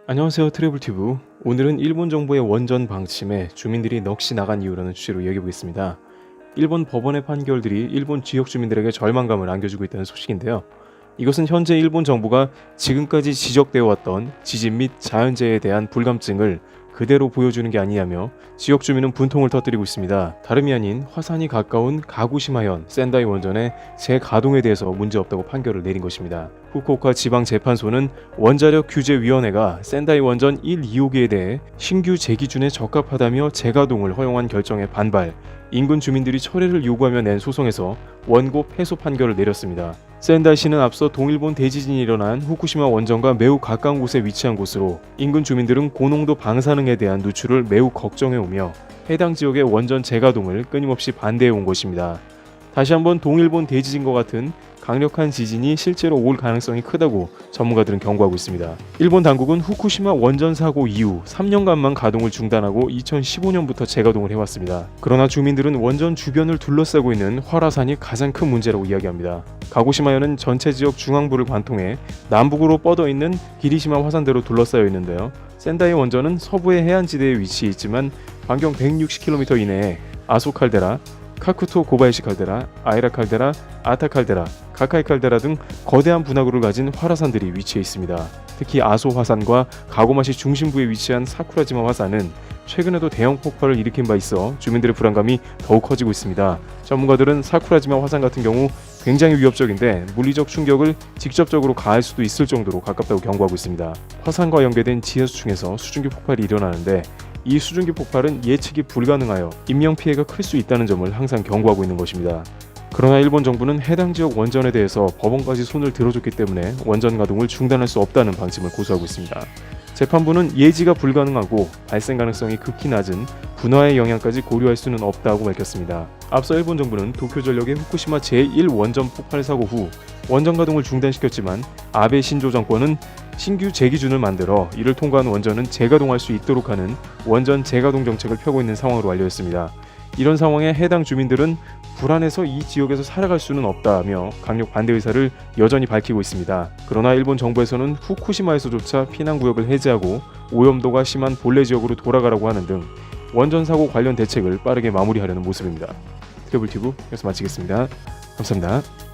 안녕하세요, 트래블튜브. 오늘은 일본 정부의 원전 방침에 주민들이 넋이 나간 이유라는 주제로 이야기해보겠습니다. 일본 법원의 판결들이 일본 지역 주민들에게 절망감을 안겨주고 있다는 소식인데요. 이것은 현재 일본 정부가 지금까지 지적되어 왔던 지진 및 자연재해에 대한 불감증을 그대로 보여주는 게 아니냐며 지역 주민은 분통을 터뜨리고 있습니다. 다름이 아닌 화산이 가까운 가구시마현 센다이 원전의 재가동에 대해서 문제없다고 판결을 내린 것입니다. 후쿠오카 지방재판소는 원자력규제위원회가 센다이 원전 1, 2호기에 대해 신규 재기준에 적합하다며 재가동을 허용한 결정에 반발, 인근 주민들이 철회를 요구하며 낸 소송에서 원고 패소 판결을 내렸습니다. 센다이시는 앞서 동일본 대지진이 일어난 후쿠시마 원전과 매우 가까운 곳에 위치한 곳으로 인근 주민들은 고농도 방사능에 대한 누출을 매우 걱정해오며 해당 지역의 원전 재가동을 끊임없이 반대해온 것입니다. 다시 한번 동일본 대지진과 같은 강력한 지진이 실제로 올 가능성이 크다고 전문가들은 경고하고 있습니다. 일본 당국은 후쿠시마 원전 사고 이후 3년간만 가동을 중단하고 2015년부터 재가동을 해왔습니다. 그러나 주민들은 원전 주변을 둘러싸고 있는 활화산이 가장 큰 문제라고 이야기합니다. 가고시마현은 전체 지역 중앙부를 관통해 남북으로 뻗어있는 기리시마 화산대로 둘러싸여 있는데요. 센다이 원전은 서부의 해안지대에 위치해 있지만 반경 160km 이내에 아소 칼데라, 카쿠토 고바야시 칼데라, 아이라 칼데라, 아타 칼데라, 가카이 칼데라 등 거대한 분화구를 가진 활화산들이 위치해 있습니다. 특히 아소 화산과 가고마시 중심부에 위치한 사쿠라지마 화산은 최근에도 대형 폭발을 일으킨 바 있어 주민들의 불안감이 더욱 커지고 있습니다. 전문가들은 사쿠라지마 화산 같은 경우 굉장히 위협적인데 물리적 충격을 직접적으로 가할 수도 있을 정도로 가깝다고 경고하고 있습니다. 화산과 연계된 지하수층에서 수증기 폭발이 일어나는데 이 수증기 폭발은 예측이 불가능하여 인명피해가 클 수 있다는 점을 항상 경고하고 있는 것입니다. 그러나 일본 정부는 해당 지역 원전에 대해서 법원까지 손을 들어줬기 때문에 원전 가동을 중단할 수 없다는 방침을 고수하고 있습니다. 재판부는 예지가 불가능하고 발생 가능성이 극히 낮은 분화의 영향까지 고려할 수는 없다고 밝혔습니다. 앞서 일본 정부는 도쿄전력의 후쿠시마 제1원전 폭발 사고 후 원전 가동을 중단시켰지만 아베 신조 정권은 신규 재기준을 만들어 이를 통과한 원전은 재가동할 수 있도록 하는 원전 재가동 정책을 펴고 있는 상황으로 알려졌습니다. 이런 상황에 해당 주민들은 불안해서 이 지역에서 살아갈 수는 없다며 강력 반대 의사를 여전히 밝히고 있습니다. 그러나 일본 정부에서는 후쿠시마에서조차 피난구역을 해제하고 오염도가 심한 본래 지역으로 돌아가라고 하는 등 원전 사고 관련 대책을 빠르게 마무리하려는 모습입니다. 트래블튜브 여기서 마치겠습니다. 감사합니다.